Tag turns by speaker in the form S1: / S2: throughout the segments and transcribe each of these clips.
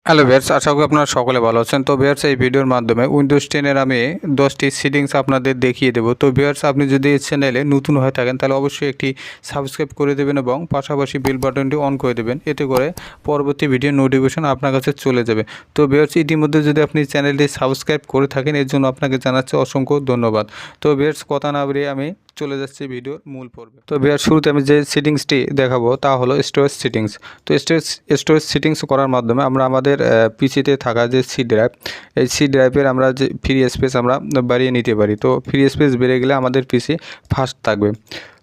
S1: Hello viewers, আশা করি আপনারা সকলে ভালো আছেন। তো ভিউয়ার্স, এই ভিডিওর মাধ্যমে উইন্ডোজ 10 এর আমি 10টি সেটিংস আপনাদের দেখিয়ে দেবো। তো ভিউয়ার্স, আপনি যদি এই চ্যানেলে নতুন হয়ে থাকেন তাহলে অবশ্যই একটি সাবস্ক্রাইব করে দেবেন এবং পাশাপাশি বেল বাটনটি অন করে দেবেন, এতে করে পরবর্তী ভিডিও নোটিফিকেশন আপনার কাছে চলে যাবে। তো ভিউয়ার্স, ইতিমধ্যে যদি আপনি চ্যানেলটি সাবস্ক্রাইব করে থাকেন এর জন্য আপনাকে জানাচ্ছি অসংখ্য ধন্যবাদ। তো ভিউয়ার্স, কথা না বাড়িয়ে আমি চলে যাচ্ছি ভিডিওর মূল পর্বে। তো ভিউয়ার্স, শুরুতে আমি যে সেটিংসটি দেখাবো তা হলো স্টোরেজ সেটিংস। তো স্টোরেজ সেটিংস করার মাধ্যমে আমরা আমাদের পিসিতে থাকা যে সি ড্রাইভ, এই সি ড্রাইভের আমরা যে ফ্রি স্পেস আমরা বাড়িয়ে নিতে পারি। তো ফ্রি স্পেস বেড়ে গেলে আমাদের পিসি ফাস্ট থাকবে।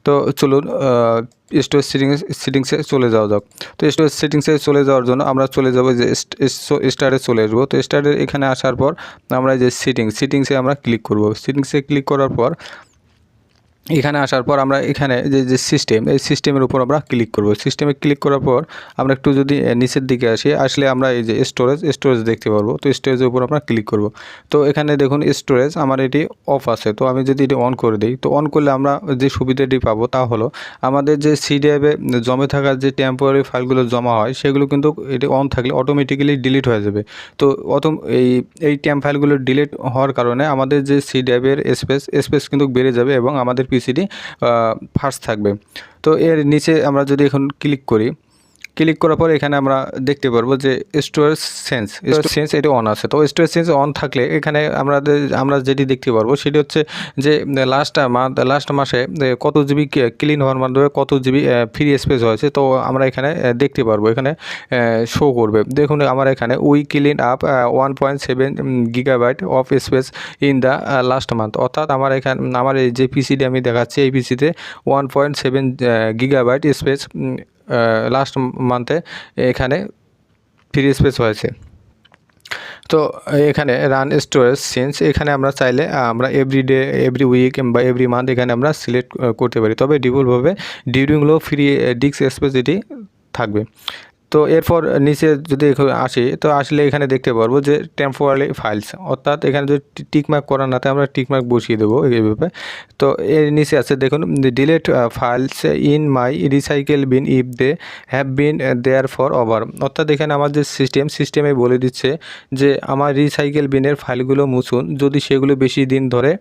S1: তো চলুন স্টোরেজ সেটিংসে চলে যাওয়া যাক। তো স্টোরেজ সেটিংসে চলে যাওয়ার জন্য আমরা চলে যাব যে স্টারে চলে আসবো। তো স্টারে এখানে আসার পর আমরা যে সেটিংসে আমরা ক্লিক করব। সেটিংসে ক্লিক করার পর এখানে আসার পর আমরা এখানে যে সিস্টেম, এই সিস্টেমের উপর আমরা ক্লিক করব। সিস্টেমে ক্লিক করার পর আমরা একটু যদি নিচের দিকে আসলে আমরা এই যে স্টোরেজ দেখতে পারবো। তো স্টোরেজের উপর আমরা ক্লিক করব। তো এখানে দেখুন স্টোরেজ আমার এটি অফ আছে। তো আমি যদি এটি অন করে দিই, তো অন করলে আমরা যে সুবিধাটি পাবো তা হলো আমাদের যে সি ড্রাইভে জমে থাকা যে টেম্পোরারি ফাইলগুলো জমা হয় সেগুলো কিন্তু এটি অন থাকলে অটোমেটিক্যালি ডিলিট হয়ে যাবে। তো এই টেম্প ফাইলগুলো ডিলিট হওয়ার কারণে আমাদের যে সি ড্রাইভের স্পেস কিন্তু বেড়ে যাবে এবং আমাদের পিসিটি ফাস্ট থাকবে। তো এর নিচে আমরা যদি এখন ক্লিক করার পর এখানে আমরা দেখতে পারবো যে স্টোরেজ সেন্স এটি অন আছে। তো স্টোরেজ সেন্স অন থাকলে এখানে আমরা যেটি দেখতে পারবো সেটি হচ্ছে যে লাস্ট মাসে কত জিবি ক্লিন হওয়ার মাধ্যমে কত জিবি ফ্রি স্পেস হয়েছে। তো আমরা এখানে দেখতে পারবো, এখানে শো করবে। দেখুন আমার এখানে we clean up 1.7 gigabyte of speech in the last month, অর্থাৎ আমার এই যে পিসিটি আমি দেখাচ্ছি এই পিসিতে 1.7 গিগাবাইট স্পেস লাস্ট মান্থে এখানে ফ্রি স্পেস হয়েছে। তো এখানে রান স্টোরেজ সিন্স এখানে আমরা চাইলে আমরা এভরি উইক বা এভরি মান্থ এখানে আমরা সিলেক্ট করতে পারি, তবে ডিফল্টভাবে ডিউরিং লো ফ্রি ডিস্ক স্পেস এটি থাকবে। তো এরপর নিচে যদি আসি, তো আসলে এখানে দেখতে পারবো যে টেম্পোরারি ফাইলস, অর্থাৎ এখানে যদি টিকমার্ক করা নাতে আমরা টিকমার্ক বসিয়ে দেবো এইভাবে। তো এর নিচে আছে দেখুন delete files in my recycle bin if they have been there for over, অর্থাৎ এখানে আমাদের সিস্টেমে বলে দিচ্ছে যে আমার রিসাইকেল বিনের ফাইলগুলো মুছুন যদি সেগুলো বেশি দিন ধরে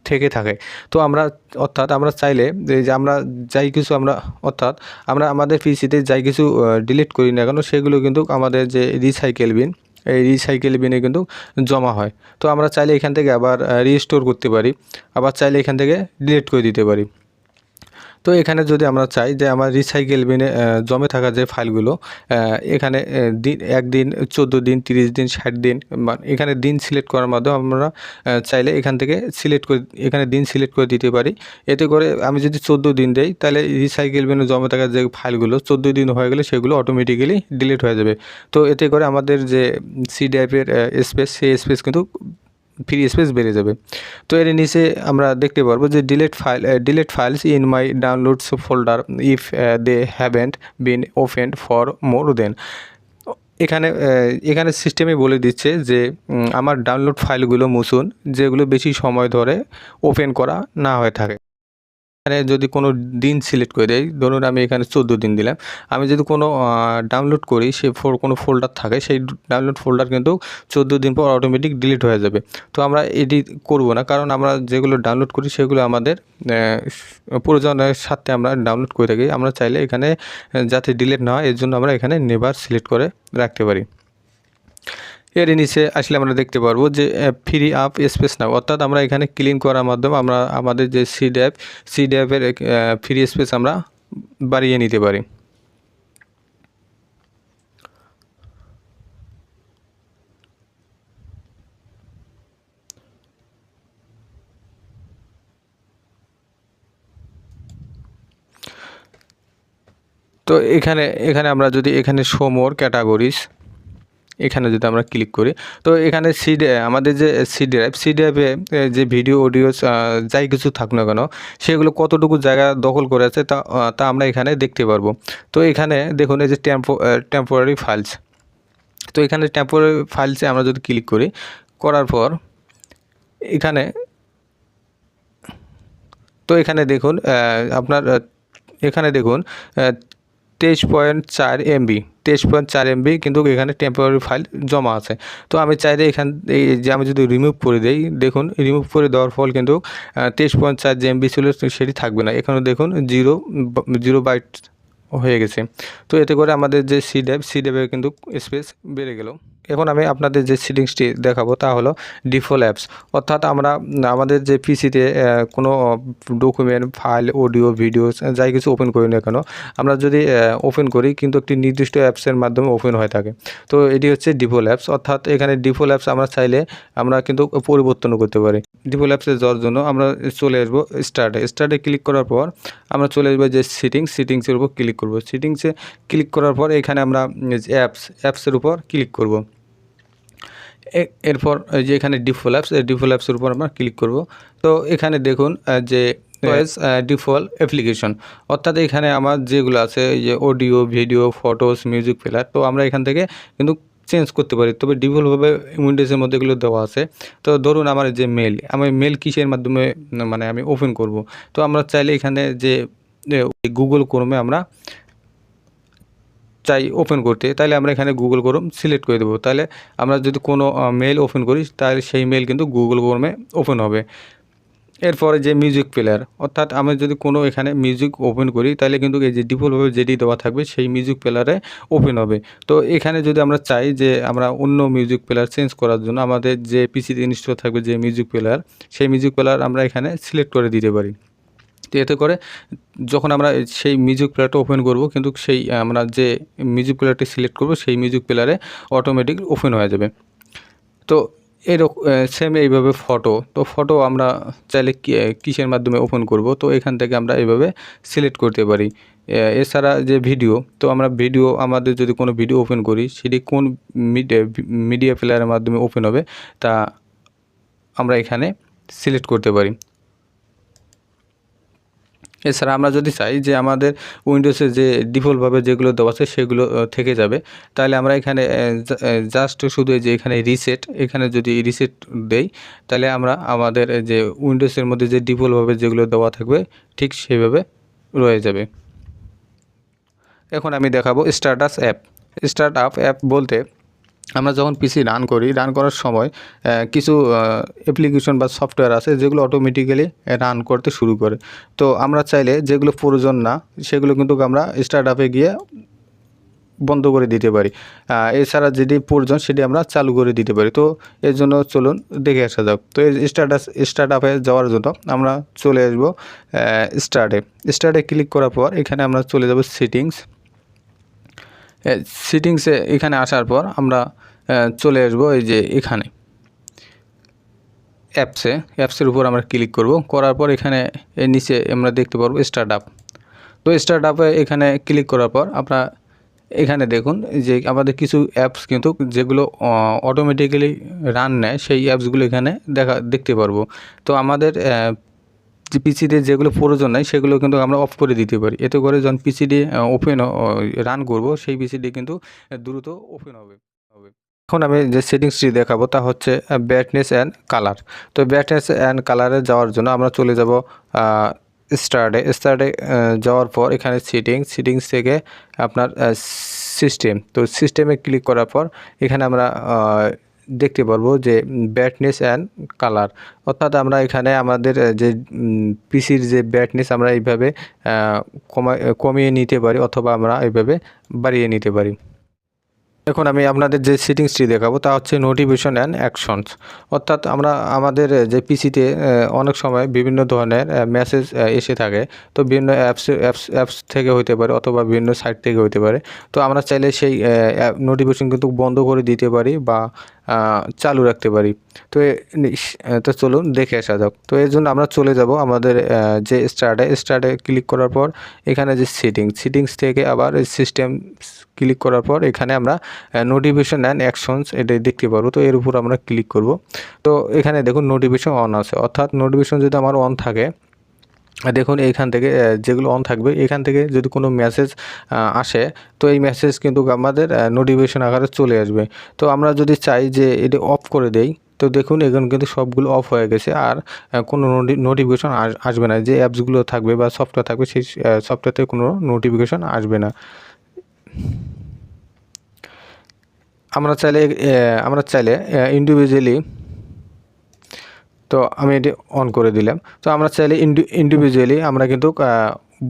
S1: থেকে থাকে। তো আমরা চাইলে যে আমরা আমরা আমাদের পিসিতে যাই কিছু ডিলিট করি না কেন সেগুলো কিন্তু আমাদের যে এই রিসাইকেল বিনে কিন্তু জমা হয়। তো আমরা চাইলে এখান থেকে আবার রিস্টোর করতে পারি, আবার চাইলে এখান থেকে ডিলিট করে দিতে পারি। তো এখানে যদি আমরা চাই যে আমার রিসাইকেল বিনে জমে থাকা যে ফাইলগুলো এখানে একদিন 14 দিন 30 দিন 60 দিন এখানে দিন সিলেক্ট করার মাধ্যমে আমরা চাইলে এখান থেকে এখানে দিন সিলেক্ট করে দিতে পারি। এতে করে আমি যদি 14 দিন দেই তাহলে রিসাইকেল বিনে জমে থাকা যে ফাইলগুলো 14 দিন হয়ে গেলে সেগুলো অটোমেটিক্যালি ডিলিট হয়ে যাবে। তো এতে করে আমাদের যে সি ড্রাইভের সেই স্পেস কিন্তু ফ্রি স্পেস বেড়ে যাবে। তো এর নিচে আমরা দেখতে পারবো যে delete files in my downloads folder if they haven't been opened for more than, এখানে সিস্টেমে বলে দিচ্ছে যে আমার ডাউনলোড ফাইলগুলো মুছুন যেগুলো বেশি সময় ধরে ওপেন করা না হয়ে থাকে। এখানে যদি কোনো দিন সিলেক্ট করে দেয়, ধরুন আমি এখানে 14 দিন দিলাম, আমি যদি কোনো ডাউনলোড করি কোনো ফোল্ডার থাকে সেই ডাউনলোড ফোল্ডার কিন্তু 14 দিন পর অটোমেটিক ডিলিট হয়ে যাবে। তো আমরা এটি করব না, কারণ আমরা যেগুলো ডাউনলোড করি সেগুলো আমাদের প্রয়োজনের সাথে আমরা ডাউনলোড করে থাকি। আমরা চাইলে এখানে যাতে ডিলিট না হয় এর জন্য আমরা এখানে নেভার সিলেক্ট করে রাখতে পারি। এর নিচে আসলে আমরা দেখতে পারবো যে ফ্রি আপ স্পেস নাও, অর্থাৎ আমরা এখানে ক্লিন করার মাধ্যমে আমরা আমাদের যে সি ড্রাইভের ফ্রি স্পেস আমরা বাড়িয়ে নিতে পারি। তো এখানে আমরা যদি এখানে শো মোর ক্যাটাগরিজ এখানে যদি আমরা ক্লিক করি, তো এখানে আমাদের যে সি ড্রাইভে যে ভিডিও অডিও যাই কিছু থাক না কেন সেগুলো কতটুকু জায়গা দখল করে আছে তা আমরা এখানে দেখতে পারবো। তো এখানে দেখুন এই যে টেম্পোরারি ফাইলস, তো এখানে টেম্পোরারি ফাইলসে আমরা যদি ক্লিক করার পর এখানে এখানে দেখুন 23.4 MB 23.4 MB কিন্তু এখানে টেম্পোরারি ফাইল জমা আছে। তো আমি চাইলে এখান এই যে আমি যদি রিমুভ করে দেই, দেখুন রিমুভ করে দেওয়ার ফল কিন্তু 23.4 MB ছিল সেটি থাকবে না। এখানে দেখুন 0 বাইট হয়ে গেছে। তো এতে করে আমাদের যে সি ড্রাইভে কিন্তু স্পেস বেড়ে গেল। এখন আমি আপনাদের যে সেটিংসটি দেখাবো তা হলো ডিফল্ট অ্যাপস, অর্থাৎ আমরা আমাদের যে পিসিতে কোনো ডকুমেন্ট, ফাইল, অডিও, ভিডিও যাই কিছু ওপেন করি না কেন, আমরা যদি ওপেন করি কিন্তু একটি নির্দিষ্ট অ্যাপসের মাধ্যমে ওপেন হয়ে থাকে। তো এটি হচ্ছে ডিফল্ট অ্যাপস, অর্থাৎ এখানে ডিফল্ট অ্যাপস আমরা চাইলে আমরা কিন্তু পরিবর্তনও করতে পারি। ডিফল্ট অ্যাপসে যাওয়ার জন্য আমরা চলে আসবো স্টার্টে ক্লিক করার পর আমরা চলে আসবো যে সিটিংসের উপর ক্লিক করব। সিটিংসে ক্লিক করার পর এখানে আমরা অ্যাপসের উপর ক্লিক করব। এরপর যে এখানে ডিফল্ট অ্যাপসের উপর আমরা ক্লিক করব। তো এখানে দেখুন যে চয়েস ডিফল্ট অ্যাপ্লিকেশন, অর্থাৎ এখানে আমার যেগুলো আছে এই যে audio, video, photos, music player, তো আমরা এখান থেকে কিন্তু চেঞ্জ করতে পারি। তবে ডিফল্টভাবে উইন্ডোজের মধ্যে এগুলো দেওয়া আছে। তো ধরুন আমার যে আমি মেল কিসের মাধ্যমে মানে আমি ওপেন করব, তো আমরা চাইলে এখানে যে গুগল ক্রোমে আমরা চাই ওপেন করতে, তাহলে আমরা এখানে গুগল ক্রোম সিলেক্ট করে দেবো। তাহলে আমরা যদি কোনো মেল ওপেন করি তাহলে সেই মেল কিন্তু গুগল ক্রোমে ওপেন হবে। এরপরে যে মিউজিক প্লেয়ার, অর্থাৎ আমরা যদি কোনো এখানে মিউজিক ওপেন করি তাহলে কিন্তু এই যে ডিফল্টভাবে যেটি দেওয়া থাকবে সেই মিউজিক প্লেয়ারে ওপেন হবে। তো এখানে যদি আমরা চাই যে আমরা অন্য মিউজিক প্লেয়ার চেঞ্জ করার জন্য আমাদের যে পিসিতে ইনস্টল থাকবে যে মিউজিক প্লেয়ার, সেই মিউজিক প্লেয়ার আমরা এখানে সিলেক্ট করে দিতে পারি। তো এতে করে যখন আমরা সেই মিউজিক প্লেয়ারটা ওপেন করব কিন্তু সেই আমরা যে মিউজিক প্লেয়ারটি সিলেক্ট করব সেই মিউজিক প্লেয়ারে অটোমেটিক ওপেন হয়ে যাবে। তো এরকম সেম এইভাবে ফটো আমরা চাইলে কিসের মাধ্যমে ওপেন করব, তো এখান থেকে আমরা এইভাবে সিলেক্ট করতে পারি। এছাড়া যে ভিডিও, তো আমরা আমাদের যদি কোনো ভিডিও ওপেন করি সেটি কোন মিডিয়া প্লেয়ারের মাধ্যমে ওপেন হবে তা আমরা এখানে সিলেক্ট করতে পারি। এছাড়া আমরা যদি চাই যে আমাদের উইন্ডোজে যে ডিফল্টভাবে যেগুলো দেওয়া আছে সেগুলো থেকে যাবে, তাহলে আমরা এখানে জাস্ট শুধু যে এখানে এখানে যদি রিসেট দেই তাহলে আমরা আমাদের যে উইন্ডোজের মধ্যে যে ডিফল্টভাবে যেগুলো দেওয়া থাকবে ঠিক সেভাবে রয়ে যাবে। এখন আমি দেখাবো স্টার্ট আপ অ্যাপ বলতে আমরা যখন পিসি রান করার সময় কিছু অ্যাপ্লিকেশন বা সফটওয়্যার আছে যেগুলো অটোমেটিক্যালি রান করতে শুরু করে। তো আমরা চাইলে যেগুলো প্রয়োজন না সেগুলো কিন্তু আমরা স্টার্ট আপে গিয়ে বন্ধ করে দিতে পারি। এছাড়া যেটি প্রয়োজন সেটি আমরা চালু করে দিতে পারি। তো এর জন্য চলুন দেখে আসা যাক। তো এই স্টার্ট আপে যাওয়ার জন্য আমরা চলে আসবো স্টার্টে ক্লিক করার পর এখানে আমরা চলে যাব সিটিংসে এখানে আসার পর আমরা চলে আসবো এই যে এখানে অ্যাপসের উপর আমরা ক্লিক করার পর এখানে এর নিচে আমরা দেখতে পারবো তো স্টার্ট আপে এখানে ক্লিক করার পর আমরা এখানে দেখুন যে আমাদের কিছু অ্যাপস কিন্তু যেগুলো অটোমেটিক্যালি রান নেয় সেই অ্যাপসগুলো এখানে দেখতে পারবো। তো আমাদের যে পিসিতে যেগুলো প্রয়োজন নাই সেগুলো কিন্তু আমরা অফ করে দিতে পারি। এতে করে যখন পিসিটি রান করব সেই পিসিটি কিন্তু দ্রুত ওপেন হবে। এখন আমি যে সেটিংসটি দেখাবো তা হচ্ছে ব্রাইটনেস অ্যান্ড কালার। তো ব্রাইটনেস অ্যান্ড কালারে যাওয়ার জন্য আমরা চলে যাব স্টার্টে যাওয়ার পর এখানে সিটিংস থেকে আপনার সিস্টেমে ক্লিক করার পর এখানে আমরা দেখতে পারবো যে ব্রাইটনেস অ্যান্ড কালার, অর্থাৎ আমরা এখানে আমাদের যে পিসির যে ব্রাইটনেস আমরা এইভাবে কমিয়ে নিতে পারি অথবা আমরা এইভাবে বাড়িয়ে নিতে পারি। এখন আমি আপনাদের যে সেটিংসটি দেখাবো তা হচ্ছে নোটিফিকেশন অ্যান্ড অ্যাকশনস, অর্থাৎ আমরা আমাদের যে পিসিতে অনেক সময় বিভিন্ন ধরনের মেসেজ এসে থাকে। তো বিভিন্ন অ্যাপস থেকে হতে পারে অথবা বিভিন্ন সাইট থেকে হতে পারে। তো আমরা চাইলে সেই নোটিফিকেশন কিন্তু বন্ধ করে দিতে পারি বা চালু রাখতে পারি। তো চলুন দেখে আসা যাক। তো এর জন্য আমরা চলে যাব আমাদের যে স্টার্টে ক্লিক করার পর এখানে যে সিটিংস থেকে আবার সিস্টেম ক্লিক করার পর এখানে আমরা নোটিফিকেশন অ্যান্ড অ্যাকশনস এটা দেখতে পারবো। তো এর উপর আমরা ক্লিক করব। তো এখানে দেখুন নোটিফিকেশন অন আছে, অর্থাৎ নোটিফিকেশন যদি আমার অন থাকে দেখুন এইখান থেকে যেগুলো অন থাকবে এখান থেকে যদি কোনো মেসেজ আসে তো এই মেসেজ কিন্তু আমাদের নোটিফিকেশন আকারে চলে আসবে। তো আমরা যদি চাই যে এটা অফ করে দেই তো দেখুন এখানে কিন্তু সবগুলো অফ হয়ে গেছে আর কোনো নোটিফিকেশন আসবে না। যে অ্যাপসগুলো থাকবে বা সফটওয়্যার থাকবে সেই সফটওয়্যার থেকে কোনো নোটিফিকেশন আসবে না। আমরা চাইলে ইন্ডিভিজুয়ালি, তো আমি এটি অন করে দিলাম। তো আমরা চাইলে ইন্ডিভিজুয়ালি আমরা কিন্তু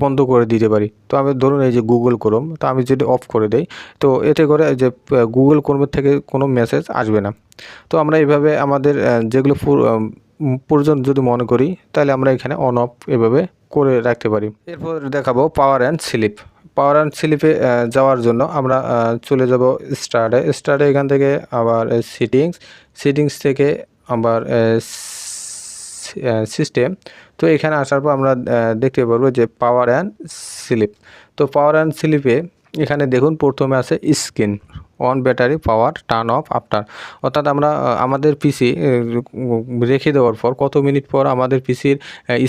S1: বন্ধ করে দিতে পারি। তো আমি ধরুন এই যে গুগল ক্রোম, তো আমি যদি অফ করে দেই, তো এতে করে যে গুগল ক্রোমের থেকে কোনো মেসেজ আসবে না। তো আমরা এইভাবে আমাদের যেগুলো প্রয়োজন যদি মনে করি, তাহলে আমরা এখানে অন অফ এভাবে করে রাখতে পারি। এরপর দেখাবো power and sleep. Power and স্লিপে যাওয়ার জন্য আমরা চলে যাব স্টার্টে এখান থেকে আবার সিটিংস থেকে আবার সিস্টেম। তো এখানে আসার পর আমরা দেখতে পারবো যে পাওয়ার অ্যান্ড স্লিপ। তো পাওয়ার অ্যান্ড স্লিপে এখানে দেখুন প্রথমে আছে screen on, battery power turn off after. অর্থাৎ আমরা আমাদের পিসি রেখে দেওয়ার পর কত মিনিট পর আমাদের পিসির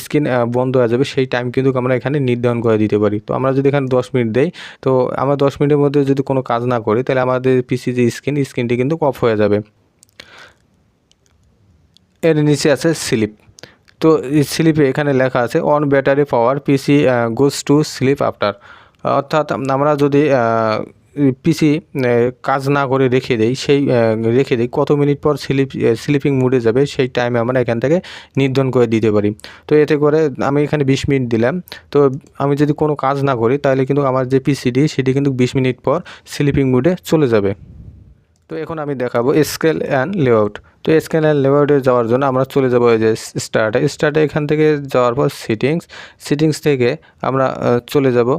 S1: স্ক্রিন বন্ধ হয়ে যাবে, সেই টাইম কিন্তু আমরা এখানে নির্ধারণ করে দিতে পারি। তো আমরা যদি এখানে 10 মিনিট দেই, তো আমরা 10 মিনিটের মধ্যে যদি কোনো কাজ না করি, তাহলে আমাদের পিসি যে স্ক্রিনটি কিন্তু অফ হয়ে যাবে। এর নিচে আছে স্লিপ। তো স্লিপে এখানে লেখা আছে on battery power PC goes to sleep after. অর্থাৎ আমরা যদি পিসি কাজ না করে রেখে দেই কত মিনিট পর স্লিপিং মুডে যাবে, সেই টাইমে আমরা এখান থেকে নির্ধারণ করে দিতে পারি। তো এতে করে আমি এখানে 20 মিনিট দিলাম। তো আমি যদি কোনো কাজ না করি, তাহলে কিন্তু আমার যে সেটি কিন্তু 20 মিনিট পর স্লিপিং মুডে চলে যাবে। তো এখন আমি দেখাবো স্কেল অ্যান্ড লেআউট। তো স্কেল অ্যান্ড লেআউটে যাওয়ার জন্য আমরা চলে যাব এই যে স্টার্টে এখান থেকে যাওয়ার পর সিটিংস থেকে আমরা চলে যাব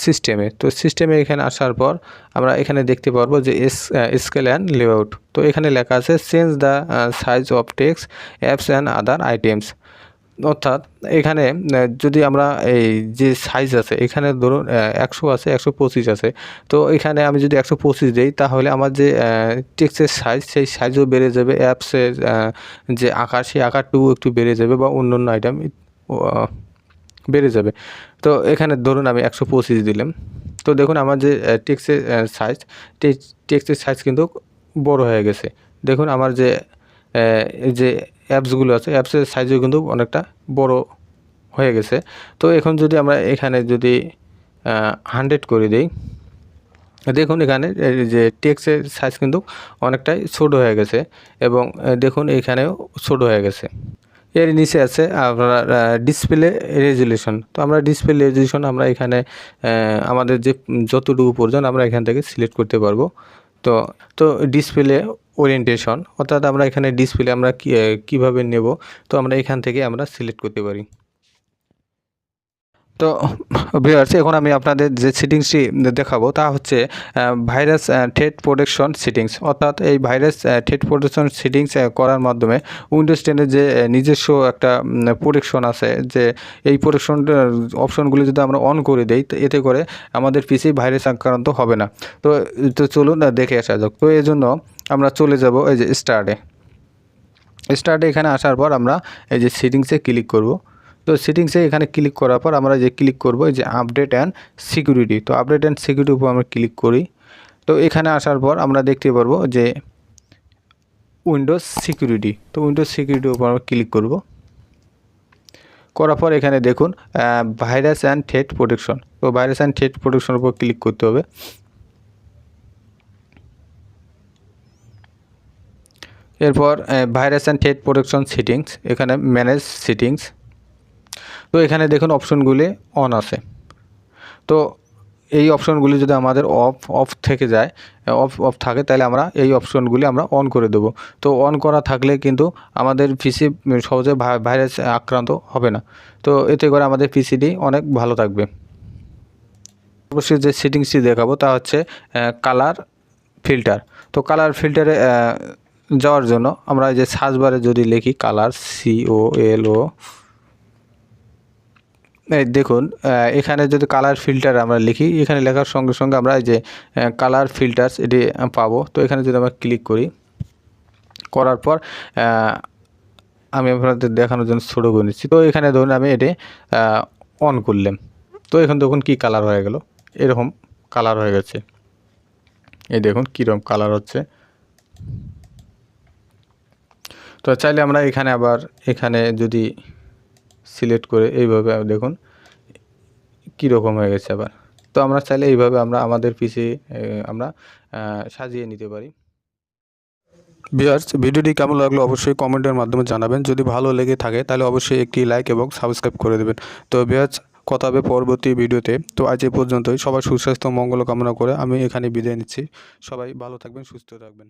S1: সিস্টেমে। তো সিস্টেমে এখানে আসার পর আমরা এখানে দেখতে পারবো যে স্কেল অ্যান্ড লেআউট। তো এখানে লেখা আছে change the size of text apps and other items. অর্থাৎ এখানে যদি আমরা এই যে সাইজ আছে, এখানে ধরুন 100 আছে, 125 আছে। তো এখানে আমি যদি 125 দিই, তাহলে আমার যে টেক্সটের সাইজ, সেই সাইজও বেড়ে যাবে। অ্যাপসের যে আকার, সেই আকারটুকু একটু বেড়ে যাবে, বা অন্য আইটেম বেড়ে যাবে। তো এখানে ধরুন আমি 125 দিলাম। তো দেখুন আমার যে টেক্সটের সাইজ কিন্তু বড় হয়ে গেছে। দেখুন আমার যে এই যে অ্যাপসগুলো আছে, অ্যাপসের সাইজও কিন্তু অনেকটা বড় হয়ে গেছে। তো এখন যদি আমরা এখানে যদি 100 করে দিই, দেখুন এখানে যে টেক্সটের সাইজ কিন্তু অনেকটাই ছোট হয়ে গেছে, এবং দেখুন এখানেও ছোট হয়ে গেছে। এর নিচে আছে আপনার ডিসপ্লে রেজুলেশন। তো আমরা ডিসপ্লে রেজুলেশন আমরা এখানে আমাদের যে যতটুকু প্রয়োজন আমরা এখান থেকে সিলেক্ট করতে পারবো। তো তো ডিসপ্লে ওরিয়েন্টেশন, অর্থাৎ আমরা এখানে ডিসপ্লে আমরা কীভাবে নেব, তো আমরা এখান থেকে আমরা সিলেক্ট করতে পারি। তো ভিউয়ার্স, এখন আমি আপনাদের যে সেটিংসটি দেখাবো তা হচ্ছে ভাইরাস থ্রেট প্রোটেকশন সেটিংস। অর্থাৎ এই ভাইরাস থ্রেট প্রোটেকশন সেটিংস করার মাধ্যমে উইন্ডোজ 10-এর যে নিজস্ব একটা প্রোটেকশন আছে, যে এই প্রোটেকশন অপশনগুলি যদি আমরা অন করে দেই, তো এতে করে আমাদের পিসি ভাইরাস আক্রান্ত হবে না। তো চলুন দেখে আসা যাক। তো এই জন্য আমরা চলে যাব এই যে স্টার্টে এখানে আসার পর আমরা এই যে সেটিংসে ক্লিক করব। তো সেটিংসে এখানে ক্লিক করার পর আমরা যে ক্লিক করব এই যে আপডেট অ্যান্ড সিকিউরিটি। তো আপডেট অ্যান্ড সিকিউরিটির উপর আমরা ক্লিক করি। তো এখানে আসার পর আমরা দেখতে পারবো যে উইন্ডোজ সিকিউরিটি। তো উইন্ডোজ সিকিউরিটির উপর আমরা ক্লিক করব। করার পর এখানে দেখুন ভাইরাস অ্যান্ড থ্রেট প্রোটেকশন। তো ভাইরাস অ্যান্ড থ্রেট প্রোটেকশনের উপর ক্লিক করতে হবে। এরপর virus and threat protection settings, এখানে ম্যানেজ সেটিংস। তো এখানে দেখুন অপশনগুলি অন আছে। তো এই অপশনগুলি যদি আমাদের অফ থেকে যায়, অফ থাকে, তাহলে আমরা এই অপশনগুলি আমরা অন করে দেব। তো অন করা থাকলে কিন্তু আমাদের পিসি সহজে ভাইরাস আক্রান্ত হবে না। তো এতে করে আমাদের পিসিটি অনেক ভালো থাকবে। অবশ্যই যে সেটিংসটি দেখাবো তা হচ্ছে কালার ফিল্টার। তো কালার ফিল্টারে যাওয়ার জন্য আমরা এই যে সার্চ বারে যদি লিখি কালার, COLO, এই দেখুন এখানে যদি কালার ফিল্টার আমরা লিখি, এখানে লেখার সঙ্গে সঙ্গে আমরা এই যে কালার ফিল্টার্স এটি পাবো। তো এখানে যদি আমরা ক্লিক করার পর আমি আপনাদের দেখানোর জন্য ছোটো করে নিচ্ছি। তো এখানে ধরুন আমি এটি অন করলাম। তো এখন দেখুন কি কালার হয়ে গেল, এরকম কালার হয়ে গেছে। এই দেখুন কীরকম কালার হচ্ছে। তো চাইলে আমরা এখানে যদি সিলেক্ট করে এইভাবে দেখুন কীরকম হয়ে গেছে আবার। তো আমরা চাইলে এইভাবে আমরা আমাদের পিসি আমরা সাজিয়ে নিতে পারি। ভিউয়ার্স, ভিডিওটি কেমন লাগলো অবশ্যই কমেন্টের মাধ্যমে জানাবেন। যদি ভালো লেগে থাকে তাহলে অবশ্যই একটি লাইক এবং সাবস্ক্রাইব করে দেবেন। তো ভিউয়ার্স, কথা হবে পরবর্তী ভিডিওতে। তো আজ এই পর্যন্তই। সবার সুস্বাস্থ্য মঙ্গল কামনা করে আমি এখানে বিদায় নিচ্ছি। সবাই ভালো থাকবেন, সুস্থ থাকবেন।